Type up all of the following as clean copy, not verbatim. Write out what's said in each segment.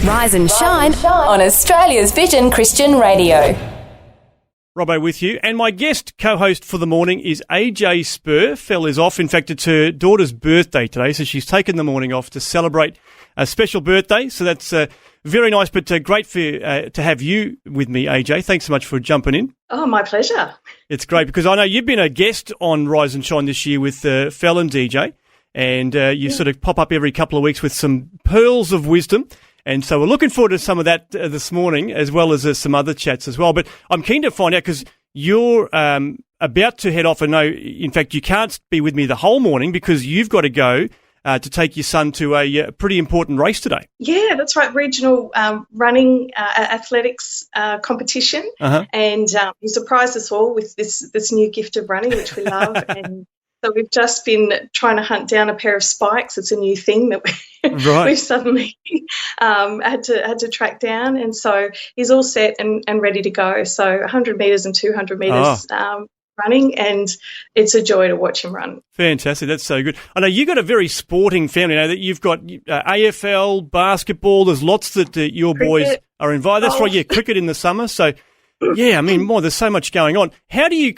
Rise and shine on Australia's Vision Christian Radio. Robbo with you, and my guest co-host for the morning is AJ Spurr. Phil is off. In fact, it's her daughter's birthday today, so she's taken the morning off to celebrate a special birthday. So that's very nice, but great to have you with me, AJ. Thanks so much for jumping in. Oh, my pleasure. It's great because I know you've been a guest on Rise and Shine this year with Phil and DJ, and you sort of pop up every couple of weeks with some pearls of wisdom. And so we're looking forward to some of that this morning, as well as some other chats as well. But I'm keen to find out, because you're about to head off. I know, in fact, you can't be with me the whole morning because you've got to go to take your son to a pretty important race today. Yeah, that's right. Regional running athletics competition. Uh-huh. And he surprised us all with this new gift of running, which we love. And so we've just been trying to hunt down a pair of spikes. It's a new thing that we've suddenly had to track down. And so he's all set and ready to go. So 100 metres and 200 metres running, and it's a joy to watch him run. Fantastic. That's so good. I know you've got a very sporting family. I know that you've got AFL, basketball. There's lots that your boys are involved. That's right, yeah, cricket in the summer. So, yeah, I mean, there's so much going on. How do you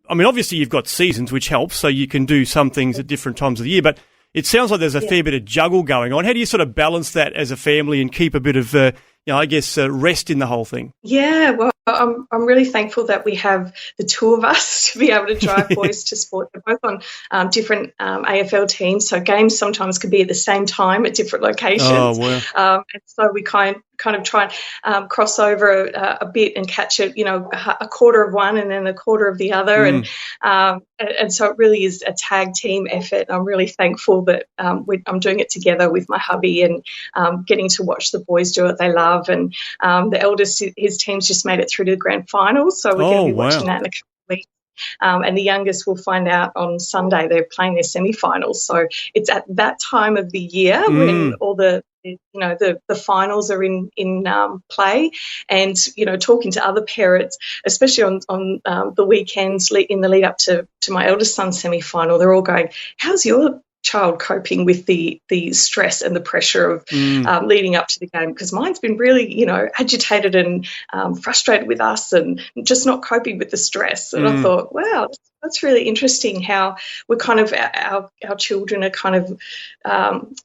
obviously you've got seasons, which helps, so you can do some things at different times of the year, but it sounds like there's a fair bit of juggle going on. How do you sort of balance that as a family and keep a bit of, rest in the whole thing? Yeah, well, I'm really thankful that we have the two of us to be able to drive boys to sport. They're both on different AFL teams, so games sometimes can be at the same time at different locations. Oh, wow. And so we kind of try and cross over a bit and catch it, a quarter of one and then a quarter of the other. And so it really is a tag team effort. I'm really thankful that I'm doing it together with my hubby and getting to watch the boys do what they love. And the eldest, his team's just made it through to the grand finals, so we're going to be watching that in a couple of weeks. And the youngest will find out on Sunday. They're playing their semi-finals. So it's at that time of the year when all the finals are in play, and talking to other parents, especially on the weekends in the lead up to my eldest son's semi-final, they're all going, "How's your child coping with the stress and the pressure of leading up to the game?" Because mine's been really, agitated and frustrated with us and just not coping with the stress. And I thought, wow, that's really interesting how we're kind of, our children are kind of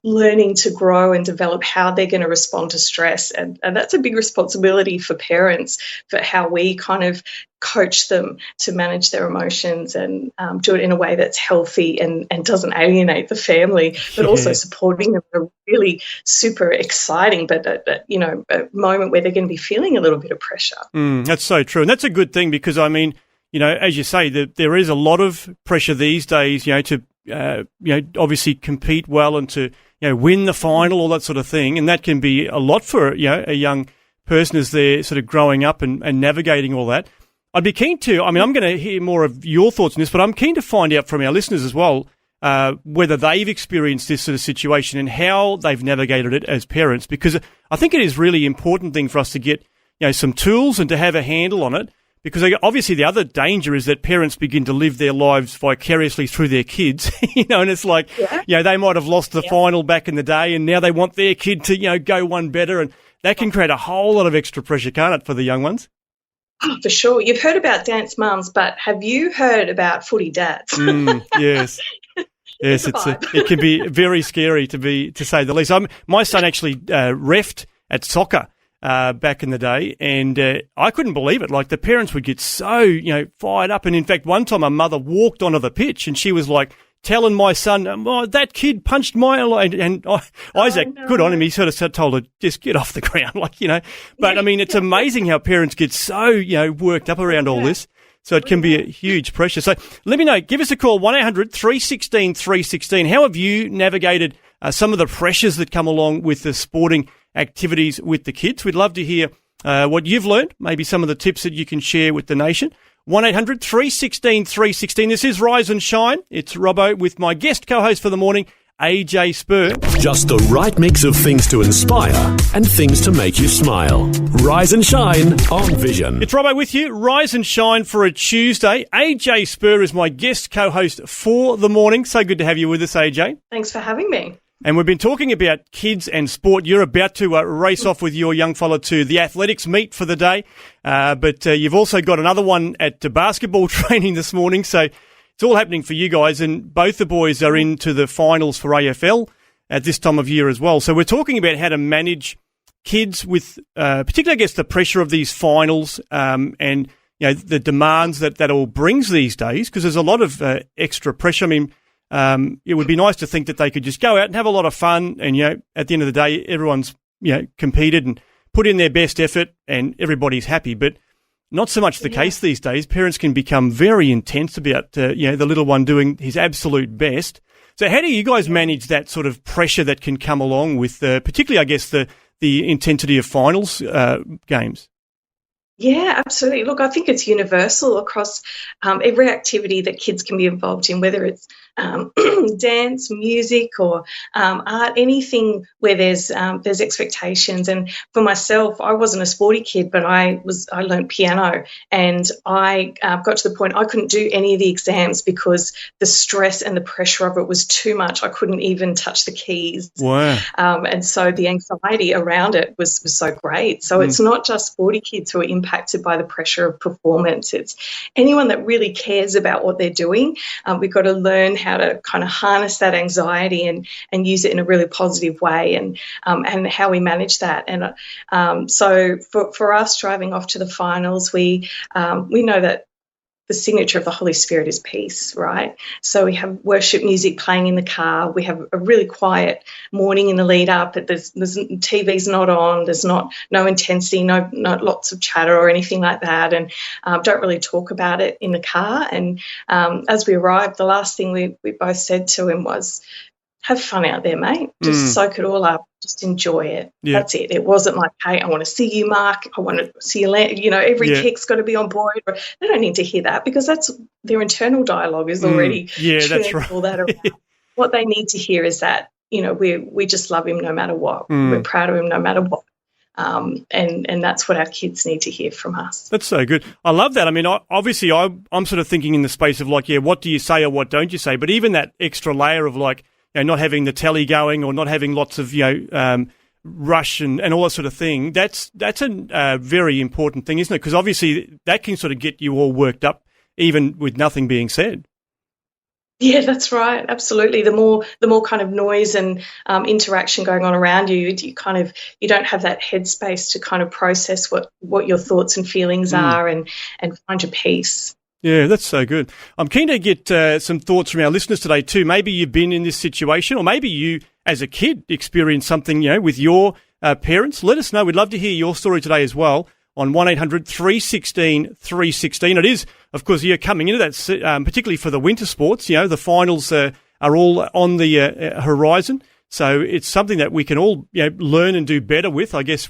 learning to grow and develop how they're going to respond to stress. And that's a big responsibility for parents, for how we kind of coach them to manage their emotions and do it in a way that's healthy and doesn't alienate the family, but also supporting them in a really super exciting but a moment where they're going to be feeling a little bit of pressure. That's so true. And that's a good thing because, I mean, as you say, there is a lot of pressure these days, to obviously compete well and to, win the final, all that sort of thing. And that can be a lot for, a young person as they're sort of growing up and navigating all that. I'd be keen to, I'm going to hear more of your thoughts on this, but I'm keen to find out from our listeners as well whether they've experienced this sort of situation and how they've navigated it as parents, because I think it is really important thing for us to get, some tools and to have a handle on it. Because obviously the other danger is that parents begin to live their lives vicariously through their kids, and it's like, they might have lost the final back in the day and now they want their kid to, go one better. And that can create a whole lot of extra pressure, can't it, for the young ones? Oh, for sure. You've heard about dance mums, but have you heard about footy dads? Yes. Yes, it can be very scary to say the least. My son actually reffed at soccer back in the day, and I couldn't believe it. Like, the parents would get so, fired up. And in fact, one time a mother walked onto the pitch and she was like telling my son, that kid punched my line. And Isaac, good on him. He sort of told her, just get off the ground, But I mean, it's amazing how parents get so, worked up around all this. So it can be a huge pressure. So let me know. Give us a call, 1-800-316-316. How have you navigated some of the pressures that come along with the sporting activities with the kids? We'd love to hear what you've learned, maybe some of the tips that you can share with the nation. 1-800-316-316. This is Rise and Shine. It's Robbo with my guest co-host for the morning, AJ Spurr. Just the right mix of things to inspire and things to make you smile. Rise and Shine on Vision. It's Robbo with you. Rise and Shine for a Tuesday. AJ Spurr is my guest co-host for the morning. So good to have you with us, AJ. Thanks for having me. And we've been talking about kids and sport. You're about to race off with your young fella to the athletics meet for the day, but you've also got another one at basketball training this morning. So it's all happening for you guys, and both the boys are into the finals for AFL at this time of year as well. So we're talking about how to manage kids with, particularly, I guess, the pressure of these finals and the demands that all brings these days, because there's a lot of extra pressure. I mean, it would be nice to think that they could just go out and have a lot of fun, and at the end of the day, everyone's competed and put in their best effort, and everybody's happy. But not so much the case these days. Parents can become very intense about the little one doing his absolute best. So how do you guys manage that sort of pressure that can come along with, particularly, I guess, the intensity of finals games? Yeah, absolutely. Look, I think it's universal across every activity that kids can be involved in, whether it's dance, music, or art, anything where there's expectations. And for myself, I wasn't a sporty kid, but I learned piano, and I got to the point I couldn't do any of the exams because the stress and the pressure of it was too much. I couldn't even touch the keys. Wow. And so the anxiety around it was so great. So it's not just sporty kids who are impacted by the pressure of performance. It's anyone that really cares about what they're doing. We've got to learn how to kind of harness that anxiety and use it in a really positive way, and how we manage that. And so for us driving off to the finals, we know that the signature of the Holy Spirit is peace, right? So we have worship music playing in the car. We have a really quiet morning in the lead up. There's TV's not on. There's no intensity, no lots of chatter or anything like that, and don't really talk about it in the car. And as we arrived, the last thing we both said to him was, have fun out there, mate. Just soak it all up. Just enjoy it. Yeah. That's it. It wasn't like, hey, I want to see you, Mark. I want to see you land. Every kick's got to be on board. They don't need to hear that, because that's their internal dialogue is already that's right. all that around. What they need to hear is that, we just love him no matter what. We're proud of him no matter what. And that's what our kids need to hear from us. That's so good. I love that. I mean, obviously, I'm sort of thinking in the space of like, what do you say or what don't you say? But even that extra layer of like, not having the telly going, or not having lots of rush and all that sort of thing. That's a very important thing, isn't it? Because obviously that can sort of get you all worked up, even with nothing being said. Yeah, that's right. Absolutely. The more kind of noise and interaction going on around you, you don't have that headspace to kind of process what your thoughts and feelings are and find your peace. Yeah, that's so good. I'm keen to get some thoughts from our listeners today too. Maybe you've been in this situation, or maybe you, as a kid, experienced something, with your parents. Let us know. We'd love to hear your story today as well on 1-800-316-316. It is, of course, you're coming into that, particularly for the winter sports. The finals are all on the horizon. So it's something that we can all learn and do better with. I guess,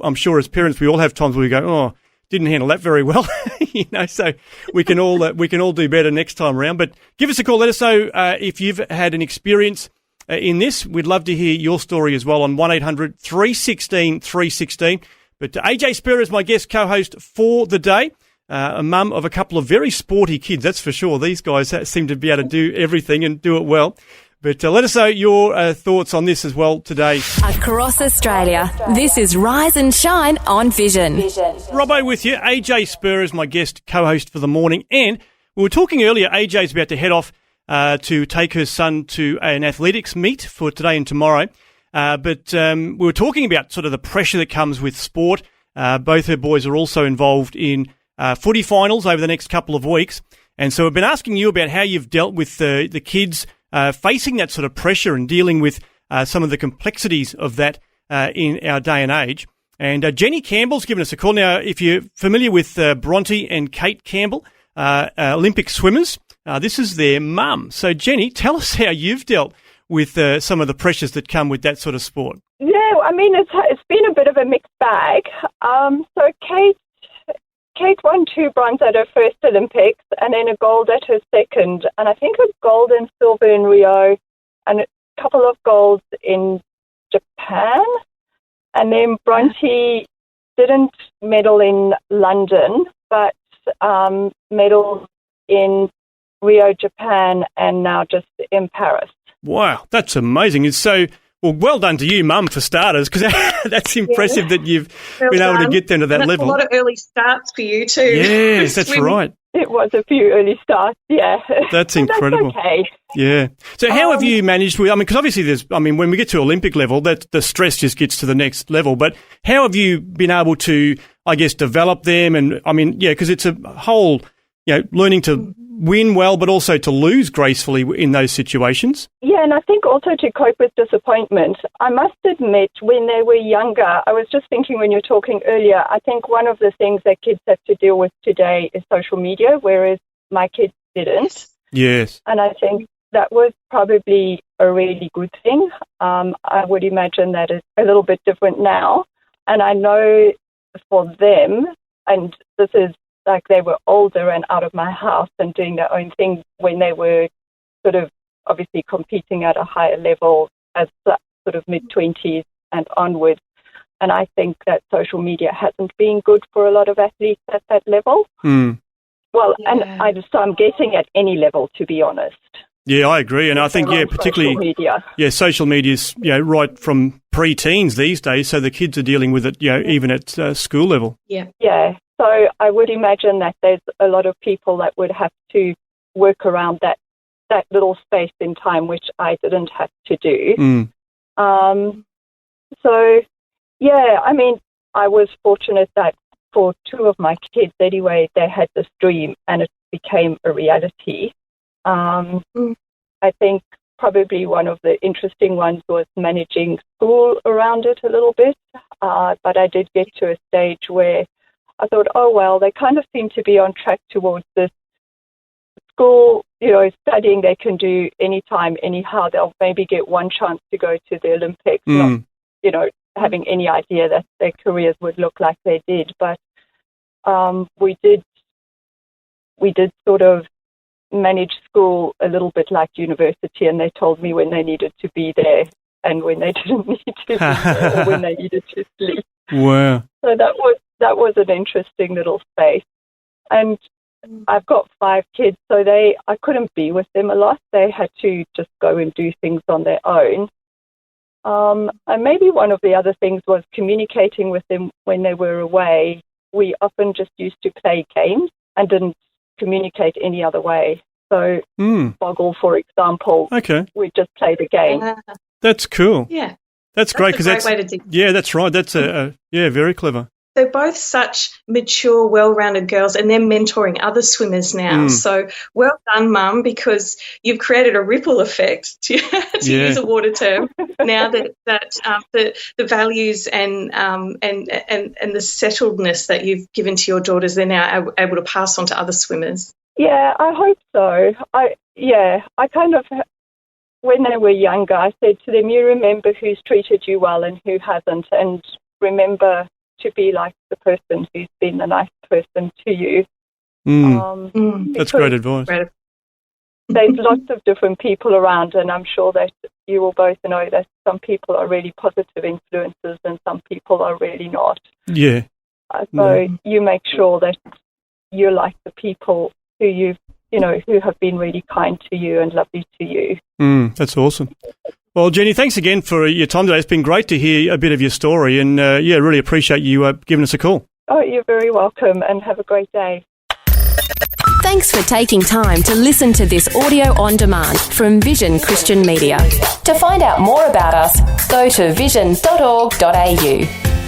I'm sure as parents we all have times where we go, didn't handle that very well, so we can all do better next time around. But give us a call. Let us know if you've had an experience in this. We'd love to hear your story as well on 1-800-316-316. But AJ Spurr is my guest co-host for the day, a mum of a couple of very sporty kids, that's for sure. These guys seem to be able to do everything and do it well. But let us know your thoughts on this as well today. Across Australia, this is Rise and Shine on Vision. Robbo with you. AJ Spurr is my guest co-host for the morning. And we were talking earlier, AJ's about to head off to take her son to an athletics meet for today and tomorrow. But we were talking about sort of the pressure that comes with sport. Both her boys are also involved in footy finals over the next couple of weeks. And so we've been asking you about how you've dealt with the kids facing that sort of pressure and dealing with some of the complexities of that in our day and age. And Jenny Campbell's given us a call. Now, if you're familiar with Bronte and Kate Campbell, Olympic swimmers, this is their mum. So, Jenny, tell us how you've dealt with some of the pressures that come with that sort of sport. Yeah, I mean, it's been a bit of a mixed bag. So Kate won 2 bronze at her first Olympics and then a gold at her second. And I think it was gold and silver in Rio and a couple of golds in Japan. And then Bronte didn't medal in London, but medaled in Rio, Japan, and now just in Paris. Wow, that's amazing. It's so, well done to you, Mum, for starters, because that's impressive that you've been able to get them to that level. A lot of early starts for you too. Yes, that's right. It was a few early starts, yeah. That's incredible. That's okay. Yeah. So how have you managed with, because obviously when we get to Olympic level, that the stress just gets to the next level, but how have you been able to, I guess, develop them? And because it's a whole, learning to win well, but also to lose gracefully in those situations. Yeah, and I think also to cope with disappointment. I must admit, when they were younger, I was just thinking when you were talking earlier, I think one of the things that kids have to deal with today is social media, whereas my kids didn't. Yes. And I think that was probably a really good thing. I would imagine that it's a little bit different now. And I know for them, and this is like they were older and out of my house and doing their own thing when they were sort of obviously competing at a higher level as sort of mid-20s and onwards. And I think that social media hasn't been good for a lot of athletes at that level. Well, and I'm guessing at any level, to be honest. Yeah, I agree. And I think, particularly, social media is, right from pre-teens these days. So the kids are dealing with it, even at school level. Yeah. Yeah. So I would imagine that there's a lot of people that would have to work around that little space in time, which I didn't have to do. So, yeah, I mean, I was fortunate that for two of my kids anyway, they had this dream and it became a reality. I think probably one of the interesting ones was managing school around it a little bit. But I did get to a stage where I thought, oh, well, they kind of seem to be on track towards this school, studying they can do anytime, anyhow. They'll maybe get one chance to go to the Olympics, not, having any idea that their careers would look like they did. But we did sort of manage school a little bit like university, and they told me when they needed to be there and when they didn't need to be there, or when they needed to sleep. Wow. So that was an interesting little space. And I've got 5 kids, so I couldn't be with them a lot. They had to just go and do things on their own. And maybe one of the other things was communicating with them when they were away. We often just used to play games and didn't communicate any other way. So Boggle, for example, we just played a game. That's cool. Yeah. That's great because that's a great way to do. Yeah, that's right. That's very clever. They're both such mature, well-rounded girls, and they're mentoring other swimmers now. So well done, Mum, because you've created a ripple effect, to use a water term. Now that the values and the settledness that you've given to your daughters, they're now able to pass on to other swimmers. Yeah, I hope so. I kind of, when they were younger, I said to them, you remember who's treated you well and who hasn't, and remember to be like the person who's been the nice person to you. That's great advice. There's lots of different people around, and I'm sure that you will both know that some people are really positive influences and some people are really not. Yeah. So you make sure that you're like the people who who have been really kind to you and lovely to you. That's awesome. Well, Jenny, thanks again for your time today. It's been great to hear a bit of your story, and really appreciate you giving us a call. Oh, you're very welcome, and have a great day. Thanks for taking time to listen to this audio on demand from Vision Christian Media. To find out more about us, go to vision.org.au.